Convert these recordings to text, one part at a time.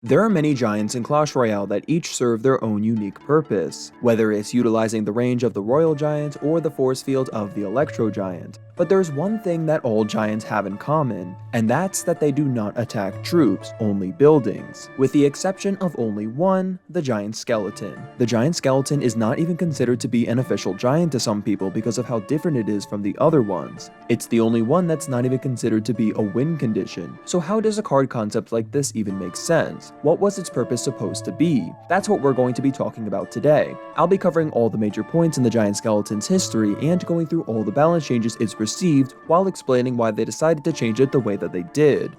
There are many giants in Clash Royale that each serve their own unique purpose, whether it's utilizing the range of the Royal Giant or the force field of the Electro Giant. But there's one thing that all giants have in common, and that's that they do not attack troops, only buildings. With the exception of only one, the giant skeleton. The giant skeleton is not even considered to be an official giant to some people because of how different it is from the other ones. It's the only one that's not even considered to be a win condition. So how does a card concept like this even make sense? What was its purpose supposed to be? That's what we're going to be talking about today. I'll be covering all the major points in the giant skeleton's history and going through all the balance changes it's received while explaining why they decided to change it the way that they did.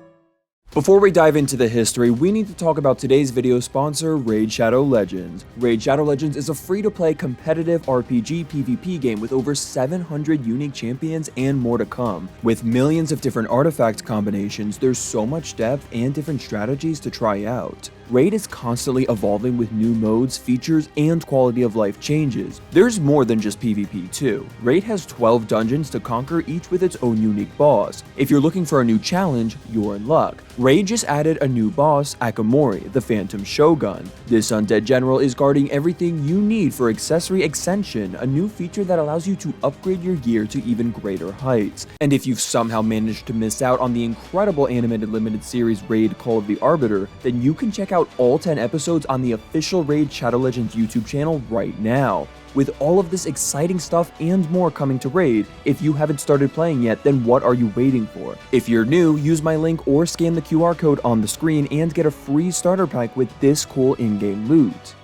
Before we dive into the history, we need to talk about today's video sponsor, Raid Shadow Legends. Raid Shadow Legends is a free-to-play competitive RPG PvP game with over 700 unique champions and more to come. With millions of different artifact combinations, there's so much depth and different strategies to try out. Raid is constantly evolving with new modes, features, and quality of life changes. There's more than just PvP too. Raid has 12 dungeons to conquer, each with its own unique boss. If you're looking for a new challenge, you're in luck. Raid just added a new boss, Akamori, the Phantom Shogun. This undead general is guarding everything you need for Accessory Ascension, a new feature that allows you to upgrade your gear to even greater heights. And if you've somehow managed to miss out on the incredible animated limited series Raid Call of the Arbiter, then you can check out all 10 episodes on the official Raid Shadow Legends YouTube channel right now. With all of this exciting stuff and more coming to Raid, if you haven't started playing yet, then what are you waiting for? If you're new, use my link or scan the QR code on the screen and get a free starter pack with this cool in-game loot.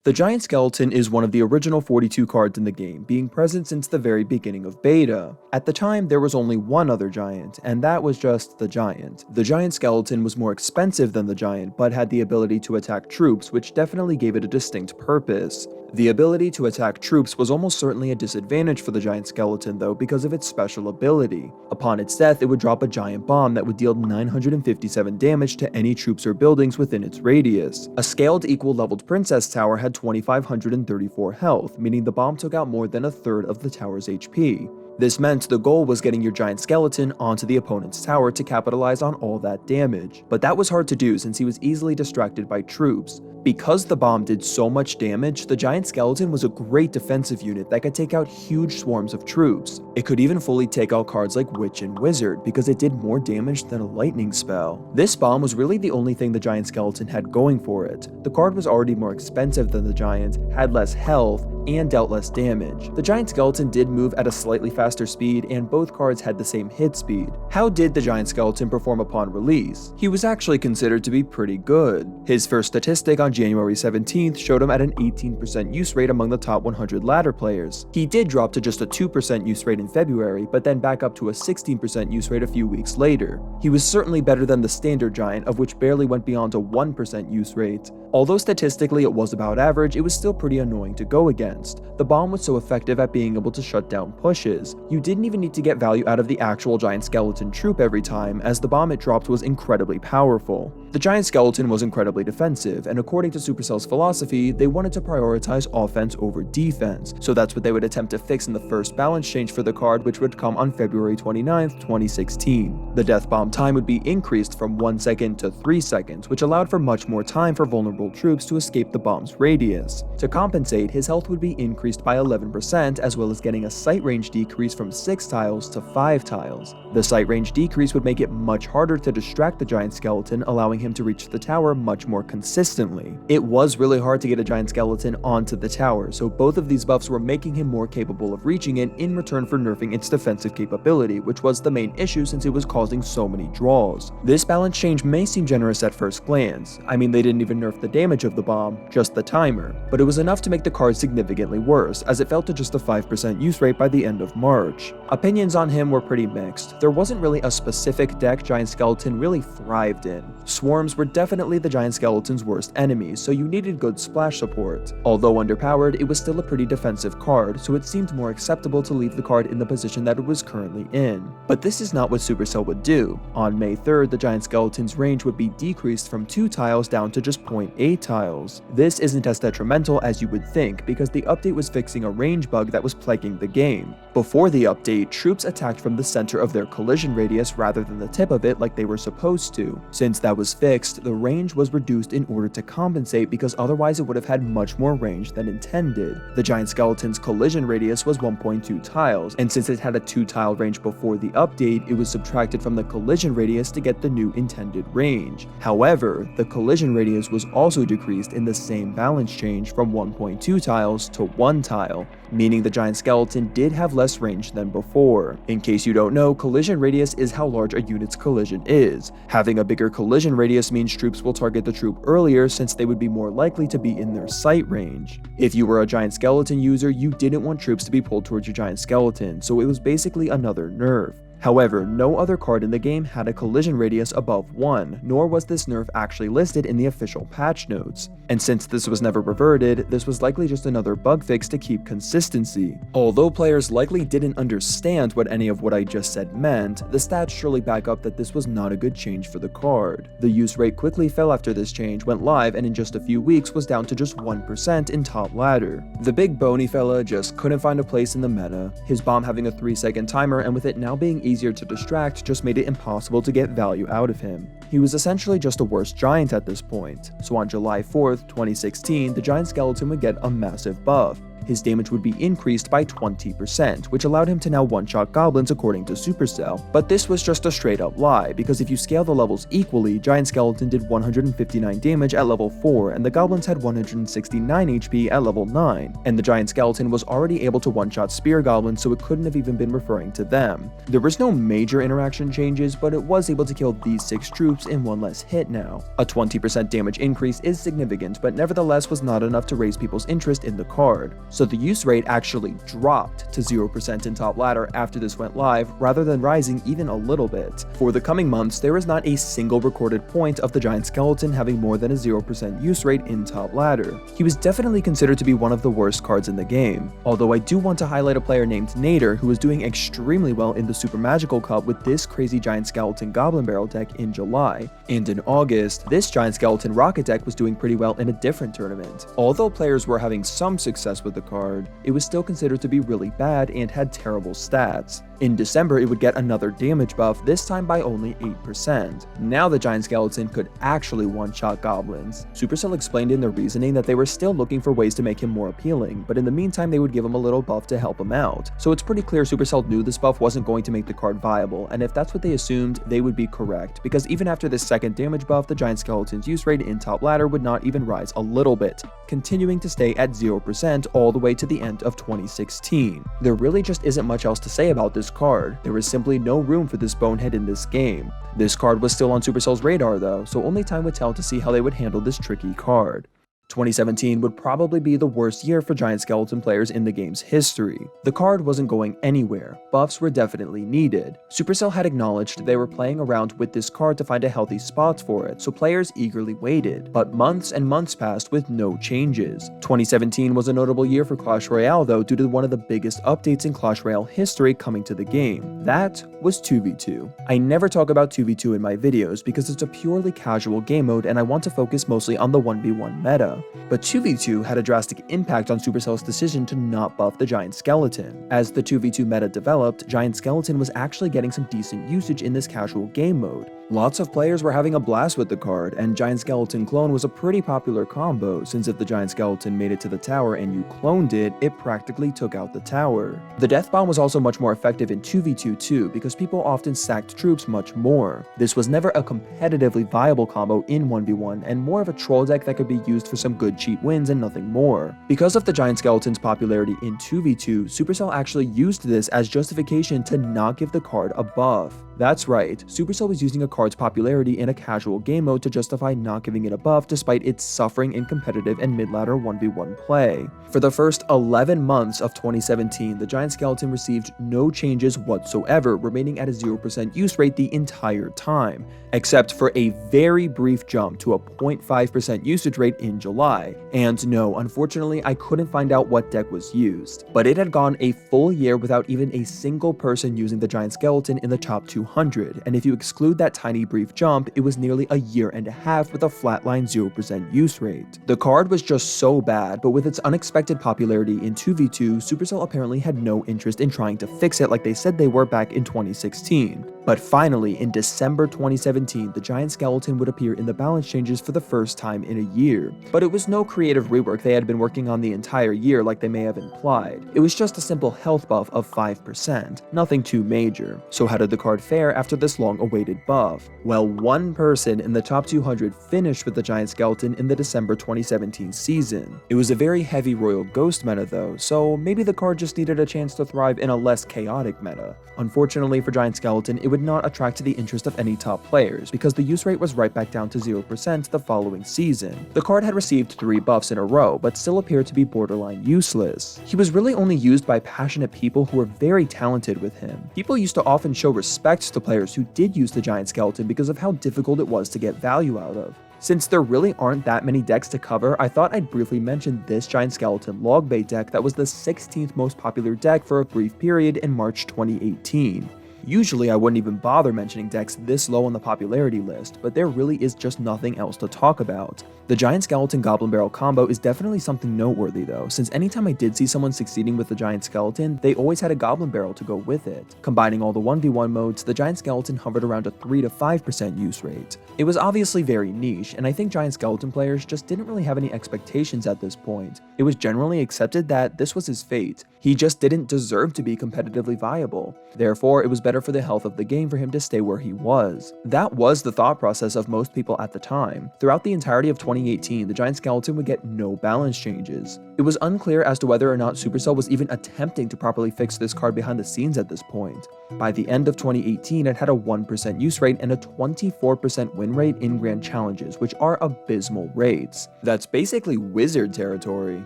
The Giant Skeleton is one of the original 42 cards in the game, being present since the very beginning of beta. At the time, there was only one other giant, and that was just the Giant. The Giant Skeleton was more expensive than the Giant, but had the ability to attack troops, which definitely gave it a distinct purpose. The ability to attack troops was almost certainly a disadvantage for the Giant Skeleton though because of its special ability. Upon its death, it would drop a giant bomb that would deal 957 damage to any troops or buildings within its radius. A scaled equal leveled Princess Tower had 2,534 health, meaning the bomb took out more than a third of the tower's HP. This meant the goal was getting your giant skeleton onto the opponent's tower to capitalize on all that damage. But that was hard to do since he was easily distracted by troops. Because the bomb did so much damage, the giant skeleton was a great defensive unit that could take out huge swarms of troops. It could even fully take out cards like Witch and Wizard because it did more damage than a lightning spell. This bomb was really the only thing the giant skeleton had going for it. The card was already more expensive than the giant, had less health, and dealt less damage. The giant skeleton did move at a slightly faster speed, and both cards had the same hit speed. How did the giant skeleton perform upon release? He was actually considered to be pretty good. His first statistic on January 17th showed him at an 18% use rate among the top 100 ladder players. He did drop to just a 2% use rate in February, but then back up to a 16% use rate a few weeks later. He was certainly better than the standard giant, of which barely went beyond a 1% use rate. Although statistically it was about average, it was still pretty annoying to go against. The bomb was so effective at being able to shut down pushes. You didn't even need to get value out of the actual giant skeleton troop every time, as the bomb it dropped was incredibly powerful. The giant skeleton was incredibly defensive, and according to Supercell's philosophy, they wanted to prioritize offense over defense, so that's what they would attempt to fix in the first balance change for the card, which would come on February 29th, 2016. The death bomb time would be increased from 1 second to 3 seconds, which allowed for much more time for vulnerable troops to escape the bomb's radius. To compensate, his health would be increased by 11%, as well as getting a sight range decrease from 6 tiles to 5 tiles. The sight range decrease would make it much harder to distract the giant skeleton, allowing him to reach the tower much more consistently. It was really hard to get a giant skeleton onto the tower, so both of these buffs were making him more capable of reaching it in return for nerfing its defensive capability, which was the main issue since it was causing so many draws. This balance change may seem generous at first glance. I mean, they didn't even nerf the damage of the bomb, just the timer, but it was enough to make the card significantly worse, as it fell to just a 5% use rate by the end of March. Opinions on him were pretty mixed. There wasn't really a specific deck giant skeleton really thrived in. Swarms were definitely the giant skeleton's worst enemy, enemies, so you needed good splash support. Although underpowered, it was still a pretty defensive card, so it seemed more acceptable to leave the card in the position that it was currently in. But this is not what Supercell would do. On May 3rd, the Giant Skeleton's range would be decreased from 2 tiles down to just 0.8 tiles. This isn't as detrimental as you would think, because the update was fixing a range bug that was plaguing the game. Before the update, troops attacked from the center of their collision radius rather than the tip of it like they were supposed to. Since that was fixed, the range was reduced in order to compensate, because otherwise it would have had much more range than intended. The Giant Skeleton's collision radius was 1.2 tiles, and since it had a 2-tile range before the update, it was subtracted from the collision radius to get the new intended range. However, the collision radius was also decreased in the same balance change from 1.2 tiles to 1 tile, meaning the Giant Skeleton did have less range than before. In case you don't know, collision radius is how large a unit's collision is. Having a bigger collision radius means troops will target the troop earlier, since they would be more likely to be in their sight range. If you were a Giant Skeleton user, you didn't want troops to be pulled towards your Giant Skeleton, so it was basically another nerf. However, no other card in the game had a collision radius above 1, nor was this nerf actually listed in the official patch notes. And since this was never reverted, this was likely just another bug fix to keep consistency. Although players likely didn't understand what any of what I just said meant, the stats surely back up that this was not a good change for the card. The use rate quickly fell after this change went live, and in just a few weeks was down to just 1% in top ladder. The big bony fella just couldn't find a place in the meta. His bomb having a 3-second timer, and with it now being easier to distract, just made it impossible to get value out of him. He was essentially just a worse giant at this point, so on July 4th, 2016, the Giant Skeleton would get a massive buff. His damage would be increased by 20%, which allowed him to now one-shot goblins according to Supercell. But this was just a straight up lie, because if you scale the levels equally, Giant Skeleton did 159 damage at level 4, and the goblins had 169 HP at level 9, and the Giant Skeleton was already able to one-shot spear goblins, so it couldn't have even been referring to them. There was no major interaction changes, but it was able to kill these 6 troops in one less hit now. A 20% damage increase is significant, but nevertheless was not enough to raise people's interest in the card. So the use rate actually dropped to 0% in top ladder after this went live, rather than rising even a little bit. For the coming months, there is not a single recorded point of the Giant Skeleton having more than a 0% use rate in top ladder. He was definitely considered to be one of the worst cards in the game, although I do want to highlight a player named Nader who was doing extremely well in the Super Magical Cup with this crazy Giant Skeleton Goblin Barrel deck in July, and in August, this Giant Skeleton Rocket deck was doing pretty well in a different tournament. Although players were having some success with the card, it was still considered to be really bad and had terrible stats. In December, it would get another damage buff, this time by only 8%. Now the Giant Skeleton could actually one-shot goblins. Supercell explained in their reasoning that they were still looking for ways to make him more appealing, but in the meantime they would give him a little buff to help him out. So it's pretty clear Supercell knew this buff wasn't going to make the card viable, and if that's what they assumed, they would be correct, because even after this second damage buff, the Giant Skeleton's use rate in top ladder would not even rise a little bit, continuing to stay at 0% all the way to the end of 2016. There really just isn't much else to say about this card. There was simply no room for this bonehead in this game. This card was still on Supercell's radar though, so only time would tell to see how they would handle this tricky card. 2017 would probably be the worst year for Giant Skeleton players in the game's history. The card wasn't going anywhere, buffs were definitely needed. Supercell had acknowledged they were playing around with this card to find a healthy spot for it, so players eagerly waited, but months and months passed with no changes. 2017 was a notable year for Clash Royale though, due to one of the biggest updates in Clash Royale history coming to the game. That was 2v2. I never talk about 2v2 in my videos because it's a purely casual game mode and I want to focus mostly on the 1v1 meta. But 2v2 had a drastic impact on Supercell's decision to not buff the Giant Skeleton. As the 2v2 meta developed, Giant Skeleton was actually getting some decent usage in this casual game mode. Lots of players were having a blast with the card, and Giant Skeleton Clone was a pretty popular combo, since if the Giant Skeleton made it to the tower and you cloned it, it practically took out the tower. The Death Bomb was also much more effective in 2v2 too, because people often stacked troops much more. This was never a competitively viable combo in 1v1, and more of a troll deck that could be used for some good cheap wins and nothing more. Because of the Giant Skeleton's popularity in 2v2, Supercell actually used this as justification to not give the card a buff. That's right, Supercell was using a card's popularity in a casual game mode to justify not giving it a buff despite its suffering in competitive and mid-ladder 1v1 play. For the first 11 months of 2017, the Giant Skeleton received no changes whatsoever, remaining at a 0% use rate the entire time, except for a very brief jump to a 0.5% usage rate in July. And no, unfortunately, I couldn't find out what deck was used, but it had gone a full year without even a single person using the Giant Skeleton in the top 200, and if you exclude that tiny brief jump, it was nearly a year and a half with a flatline 0% use rate. The card was just so bad, but with its unexpected popularity in 2v2, Supercell apparently had no interest in trying to fix it like they said they were back in 2016. But finally, in December 2017, the Giant Skeleton would appear in the balance changes for the first time in a year. But it was no creative rework they had been working on the entire year like they may have implied. It was just a simple health buff of 5%, nothing too major. So how did the card fare after this long-awaited buff? Well, one person in the top 200 finished with the Giant Skeleton in the December 2017 season. It was a very heavy Royal Ghost meta though, so maybe the card just needed a chance to thrive in a less chaotic meta. Unfortunately for Giant Skeleton, it would not attract the interest of any top players, because the use rate was right back down to 0% the following season. The card had received 3 buffs in a row, but still appeared to be borderline useless. He was really only used by passionate people who were very talented with him. People used to often show respect to players who did use the Giant Skeleton because of how difficult it was to get value out of. Since there really aren't that many decks to cover, I thought I'd briefly mention this Giant Skeleton log bait deck that was the 16th most popular deck for a brief period in March 2018. Usually I wouldn't even bother mentioning decks this low on the popularity list, but there really is just nothing else to talk about. The Giant Skeleton Goblin Barrel combo is definitely something noteworthy though, since anytime I did see someone succeeding with the Giant Skeleton, they always had a Goblin Barrel to go with it. Combining all the 1v1 modes, the Giant Skeleton hovered around a 3 to 5% use rate. It was obviously very niche, and I think Giant Skeleton players just didn't really have any expectations at this point. It was generally accepted that this was his fate. He just didn't deserve to be competitively viable. Therefore, it was better for the health of the game for him to stay where he was. That was the thought process of most people at the time. Throughout the entirety of 2018, the Giant Skeleton would get no balance changes. It was unclear as to whether or not Supercell was even attempting to properly fix this card behind the scenes at this point. By the end of 2018, it had a 1% use rate and a 24% win rate in grand challenges, which are abysmal rates. That's basically wizard territory.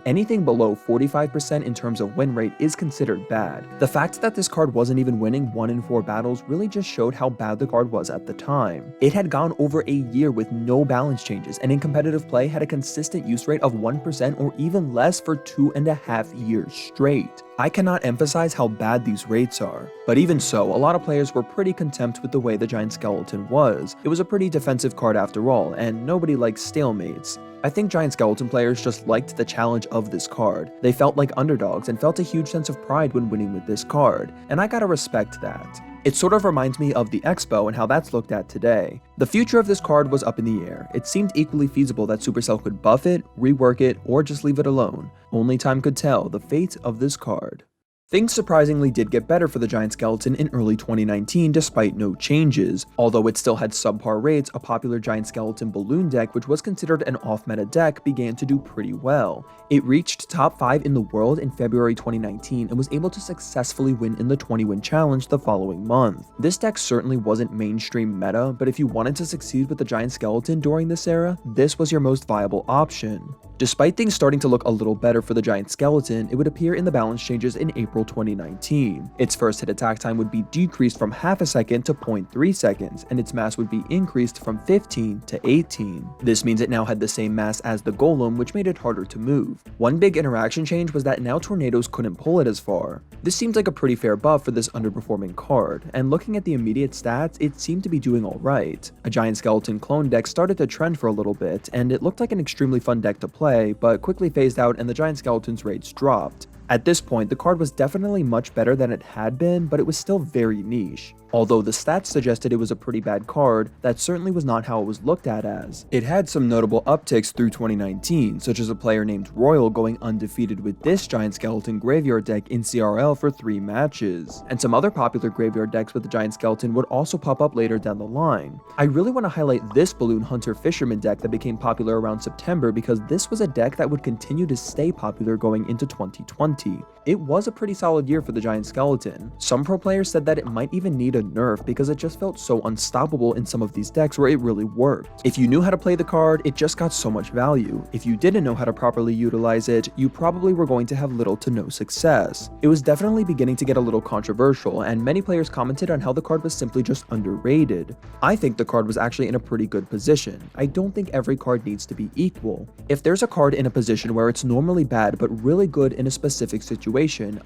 Anything below 45% in terms of win rate is considered bad. The fact that this card wasn't even winning 1 in 4 battles really just showed how bad the card was at the time. It had gone over a year with no balance changes, and in competitive play had a consistent use rate of 1% or even less for 2.5 years straight. I cannot emphasize how bad these rates are. But even so, a lot of players were pretty content with the way the Giant Skeleton was. It was a pretty defensive card after all, and nobody likes stalemates. I think Giant Skeleton players just liked the challenge of this card. They felt like underdogs and felt a huge sense of pride when winning with this card, and I gotta respect that. It sort of reminds me of the Expo and how that's looked at today. The future of this card was up in the air. It seemed equally feasible that Supercell could buff it, rework it, or just leave it alone. Only time could tell the fate of this card. Things surprisingly did get better for the Giant Skeleton in early 2019 despite no changes. Although it still had subpar rates, a popular Giant Skeleton balloon deck, which was considered an off-meta deck, began to do pretty well. It reached top 5 in the world in February 2019 and was able to successfully win in the 20-win challenge the following month. This deck certainly wasn't mainstream meta, but if you wanted to succeed with the Giant Skeleton during this era, this was your most viable option. Despite things starting to look a little better for the Giant Skeleton, it would appear in the balance changes in April 2019. Its first hit attack time would be decreased from half a second to 0.3 seconds, and its mass would be increased from 15 to 18. This means it now had the same mass as the Golem, which made it harder to move. One big interaction change was that now tornadoes couldn't pull it as far. This seems like a pretty fair buff for this underperforming card, and looking at the immediate stats, it seemed to be doing alright. A Giant Skeleton clone deck started to trend for a little bit, and it looked like an extremely fun deck to play, but quickly phased out and the Giant Skeleton's rates dropped. At this point, the card was definitely much better than it had been, but it was still very niche. Although the stats suggested it was a pretty bad card, that certainly was not how it was looked at as. It had some notable upticks through 2019, such as a player named Royal going undefeated with this Giant Skeleton graveyard deck in CRL for 3 matches, and some other popular graveyard decks with the Giant Skeleton would also pop up later down the line. I really want to highlight this Balloon Hunter Fisherman deck that became popular around September because this was a deck that would continue to stay popular going into 2020. 2020. It was a pretty solid year for the giant skeleton. Some pro players said that it might even need a nerf because it just felt so unstoppable in some of these decks where it really worked. If you knew how to play the card, it just got so much value. If you didn't know how to properly utilize it, you probably were going to have little to no success. It was definitely beginning to get a little controversial, and many players commented on how the card was simply just underrated. I think the card was actually in a pretty good position. I don't think every card needs to be equal. If there's a card in a position where it's normally bad but really good in a specific situation,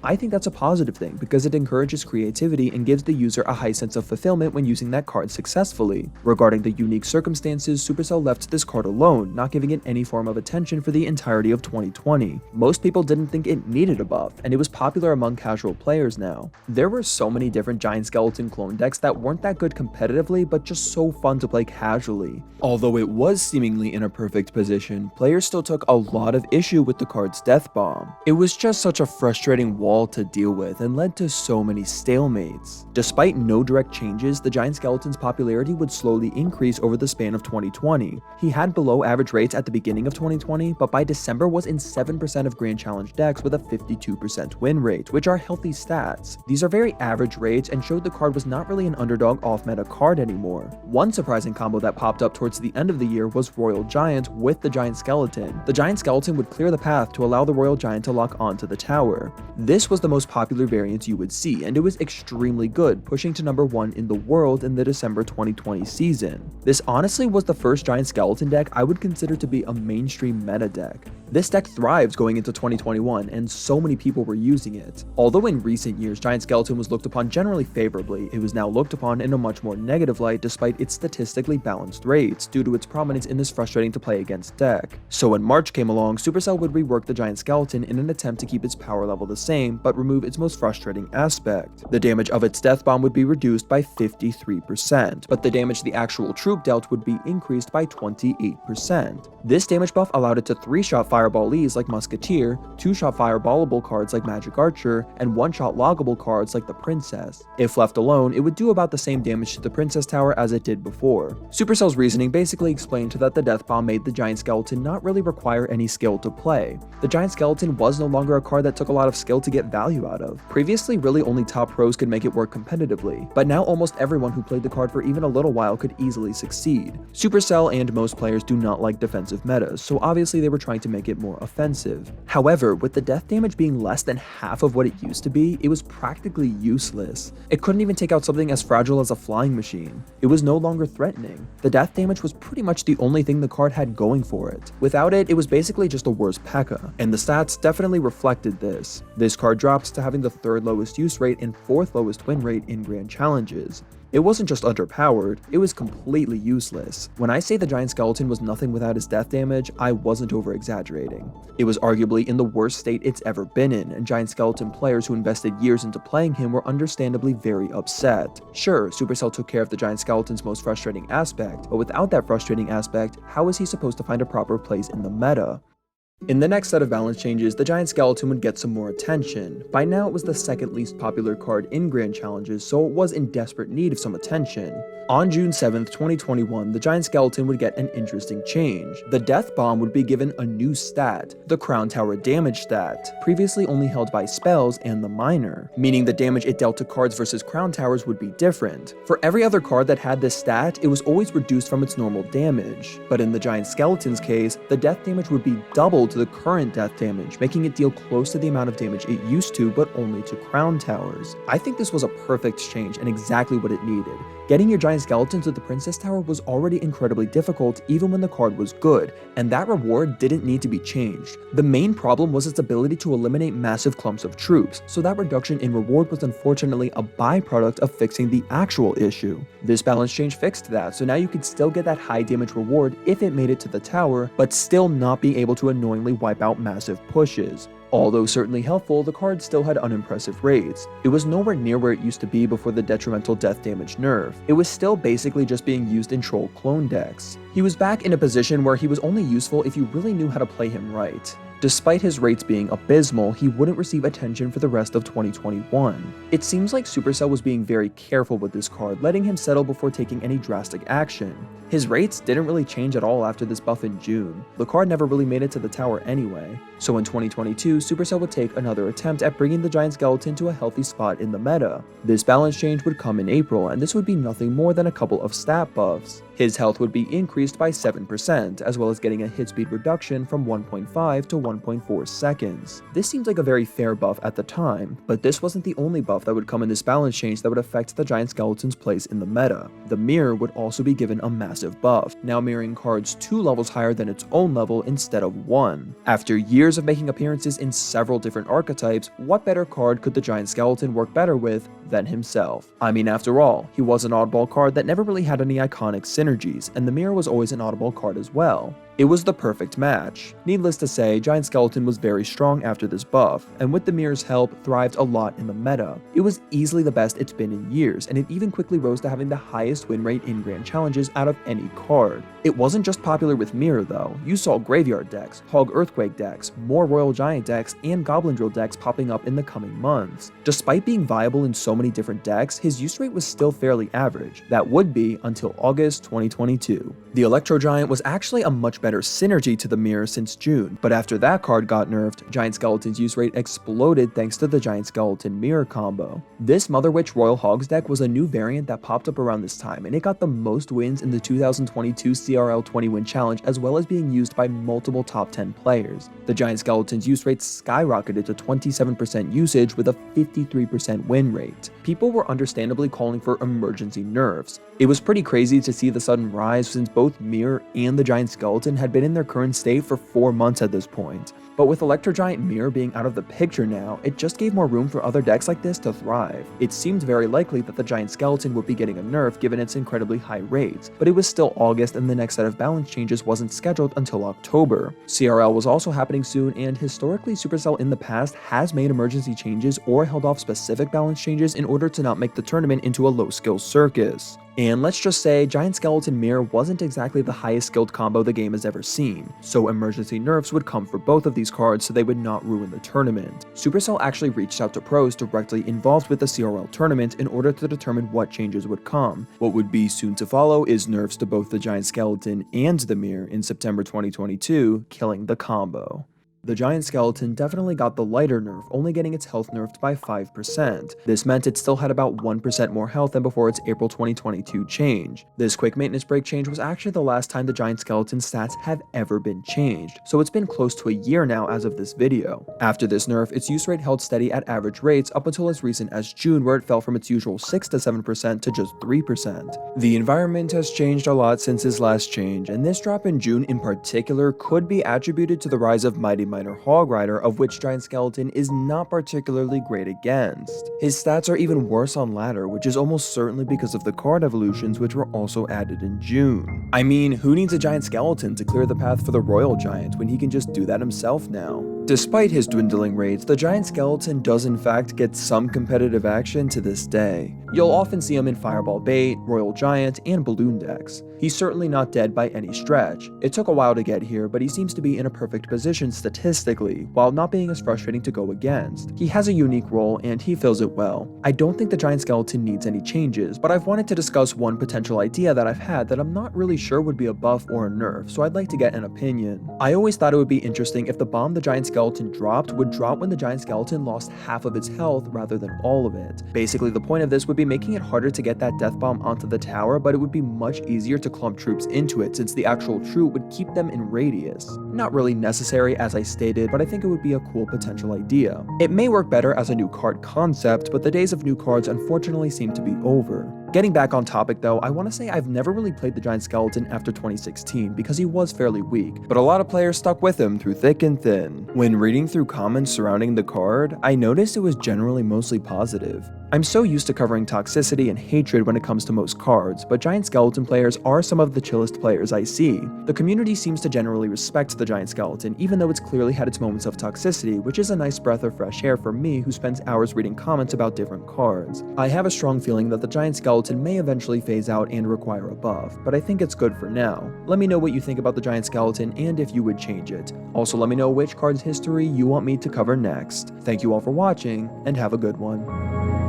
I think that's a positive thing because it encourages creativity and gives the user a high sense of fulfillment when using that card successfully. Regarding the unique circumstances, Supercell left this card alone, not giving it any form of attention for the entirety of 2020. Most people didn't think it needed a buff, and it was popular among casual players now. There were so many different giant skeleton clone decks that weren't that good competitively, but just so fun to play casually. Although it was seemingly in a perfect position, players still took a lot of issue with the card's death bomb. It was just such a frustrating wall to deal with and led to so many stalemates. Despite no direct changes, the giant skeleton's popularity would slowly increase over the span of 2020. He had below average rates at the beginning of 2020, but by December was in 7% of Grand Challenge decks with a 52% win rate, which are healthy stats. These are very average rates and showed the card was not really an underdog off-meta card anymore. One surprising combo that popped up towards the end of the year was Royal Giant with the giant skeleton. The giant skeleton would clear the path to allow the Royal Giant to lock onto the tower. This was the most popular variant you would see, and it was extremely good, pushing to number 1 in the world in the December 2020 season. This honestly was the first giant skeleton deck I would consider to be a mainstream meta deck. This deck thrived going into 2021, and so many people were using it. Although in recent years Giant Skeleton was looked upon generally favorably, it was now looked upon in a much more negative light despite its statistically balanced rates due to its prominence in this frustrating to play against deck. So when March came along, Supercell would rework the Giant Skeleton in an attempt to keep its power level the same, but remove its most frustrating aspect. The damage of its death bomb would be reduced by 53%, but the damage the actual troop dealt would be increased by 28%. This damage buff allowed it to 3-shot fireballees like Musketeer, 2-shot fireballable cards like Magic Archer, and 1-shot loggable cards like the Princess. If left alone, it would do about the same damage to the Princess Tower as it did before. Supercell's reasoning basically explained that the death bomb made the Giant Skeleton not really require any skill to play. The Giant Skeleton was no longer a card that took a lot of skill to get value out of. Previously, really only top pros could make it work competitively, but now almost everyone who played the card for even a little while could easily succeed. Supercell and most players do not like defensive metas, so obviously they were trying to make it more offensive. However, with the death damage being less than half of what it used to be, it was practically useless. It couldn't even take out something as fragile as a flying machine. It was no longer threatening. The death damage was pretty much the only thing the card had going for it. Without it, it was basically just a worse P.E.K.K.A, and the stats definitely reflected this. This card drops to having the 3rd lowest use rate and 4th lowest win rate in Grand Challenges. It wasn't just underpowered, it was completely useless. When I say the Giant Skeleton was nothing without his death damage, I wasn't over-exaggerating. It was arguably in the worst state it's ever been in, and Giant Skeleton players who invested years into playing him were understandably very upset. Sure, Supercell took care of the Giant Skeleton's most frustrating aspect, but without that frustrating aspect, how is he supposed to find a proper place in the meta? In the next set of balance changes, the Giant Skeleton would get some more attention. By now it was the 2nd least popular card in Grand Challenges, so it was in desperate need of some attention. On June 7th, 2021, the Giant Skeleton would get an interesting change. The Death Bomb would be given a new stat, the Crown Tower damage stat, previously only held by spells and the Miner, meaning the damage it dealt to cards versus Crown Towers would be different. For every other card that had this stat, it was always reduced from its normal damage, but in the Giant Skeleton's case, the death damage would be doubled to the current death damage, making it deal close to the amount of damage it used to, but only to Crown Towers. I think this was a perfect change and exactly what it needed. Getting your Giant Skeleton to the Princess Tower was already incredibly difficult even when the card was good, and that reward didn't need to be changed. The main problem was its ability to eliminate massive clumps of troops, so that reduction in reward was unfortunately a byproduct of fixing the actual issue. This balance change fixed that, so now you could still get that high damage reward if it made it to the tower, but still not be able to annoyingly wipe out massive pushes. Although certainly helpful, the card still had unimpressive rates. It was nowhere near where it used to be before the detrimental death damage nerf. It was still basically just being used in troll clone decks. He was back in a position where he was only useful if you really knew how to play him right. Despite his rates being abysmal, he wouldn't receive attention for the rest of 2021. It seems like Supercell was being very careful with this card, letting him settle before taking any drastic action. His rates didn't really change at all after this buff in June. The card never really made it to the tower anyway. So in 2022, Supercell would take another attempt at bringing the giant skeleton to a healthy spot in the meta. This balance change would come in April, and this would be nothing more than a couple of stat buffs. His health would be increased by 7%, as well as getting a hit speed reduction from 1.5 to 1.4 seconds. This seems like a very fair buff at the time, but this wasn't the only buff that would come in this balance change that would affect the giant skeleton's place in the meta. The mirror would also be given a massive buff, now mirroring cards 2 levels higher than its own level instead of 1. After years of making appearances in several different archetypes, what better card could the giant skeleton work better with than himself? I mean, after all, he was an oddball card that never really had any iconic synergies, and the mirror was always an oddball card as well. It was the perfect match. Needless to say, Giant Skeleton was very strong after this buff, and with the mirror's help, thrived a lot in the meta. It was easily the best it's been in years, and it even quickly rose to having the highest win rate in Grand Challenges out of any card. It wasn't just popular with Mirror though. You saw Graveyard decks, Hog Earthquake decks, more Royal Giant decks, and Goblin Drill decks popping up in the coming months. Despite being viable in so many different decks, his use rate was still fairly average. That would be until August 2022. The Electro Giant was actually a much better synergy to the mirror since June, but after that card got nerfed, Giant Skeleton's use rate exploded thanks to the Giant Skeleton mirror combo. This Mother Witch Royal Hogs deck was a new variant that popped up around this time, and it got the most wins in the 2022 CRL 20 win challenge, as well as being used by multiple top 10 players. The Giant Skeleton's use rate skyrocketed to 27% usage with a 53% win rate. People were understandably calling for emergency nerfs. It was pretty crazy to see the sudden rise since both Mirror and the Giant Skeleton had been in their current state for 4 months at this point. But with Electro Giant Mirror being out of the picture now, it just gave more room for other decks like this to thrive. It seemed very likely that the Giant Skeleton would be getting a nerf given its incredibly high rates, but it was still August and the next set of balance changes wasn't scheduled until October. CRL was also happening soon, and historically Supercell in the past has made emergency changes or held off specific balance changes in order to not make the tournament into a low-skill circus. And let's just say, Giant Skeleton Mirror wasn't exactly the highest skilled combo the game has ever seen, so emergency nerfs would come for both of these cards so they would not ruin the tournament. Supercell actually reached out to pros directly involved with the CRL tournament in order to determine what changes would come. What would be soon to follow is nerfs to both the Giant Skeleton and the Mirror in September 2022, killing the combo. The Giant Skeleton definitely got the lighter nerf, only getting its health nerfed by 5%. This meant it still had about 1% more health than before its April 2022 change. This quick maintenance break change was actually the last time the Giant Skeleton's stats have ever been changed, so it's been close to a year now as of this video. After this nerf, its use rate held steady at average rates up until as recent as June, where it fell from its usual 6 to 7% to just 3%. The environment has changed a lot since his last change, and this drop in June in particular could be attributed to the rise of Mighty Miner Hog Rider, of which Giant Skeleton is not particularly great against. His stats are even worse on ladder, which is almost certainly because of the card evolutions which were also added in June. I mean, who needs a Giant Skeleton to clear the path for the Royal Giant when he can just do that himself now? Despite his dwindling rates, the Giant Skeleton does in fact get some competitive action to this day. You'll often see him in Fireball Bait, Royal Giant, and Balloon decks. He's certainly not dead by any stretch. It took a while to get here, but he seems to be in a perfect position statistically, while not being as frustrating to go against. He has a unique role, and he fills it well. I don't think the Giant Skeleton needs any changes, but I've wanted to discuss one potential idea that I've had that I'm not really sure would be a buff or a nerf, so I'd like to get an opinion. I always thought it would be interesting if the bomb the Giant Skeleton dropped would drop when the Giant Skeleton lost half of its health rather than all of it. Basically, the point of this would be making it harder to get that death bomb onto the tower, but it would be much easier to clump troops into it since the actual troop would keep them in radius. Not really necessary as I stated, but I think it would be a cool potential idea. It may work better as a new card concept, but the days of new cards unfortunately seem to be over. Getting back on topic though, I want to say I've never really played the Giant Skeleton after 2016 because he was fairly weak, but a lot of players stuck with him through thick and thin. When reading through comments surrounding the card, I noticed it was generally mostly positive. I'm so used to covering toxicity and hatred when it comes to most cards, but Giant Skeleton players are some of the chillest players I see. The community seems to generally respect the Giant Skeleton, even though it's clearly had its moments of toxicity, which is a nice breath of fresh air for me who spends hours reading comments about different cards. I have a strong feeling that the Giant Skeleton skeleton may eventually phase out and require a buff, but I think it's good for now. Let me know what you think about the giant skeleton and if you would change it. Also let me know which card's history you want me to cover next. Thank you all for watching, and have a good one.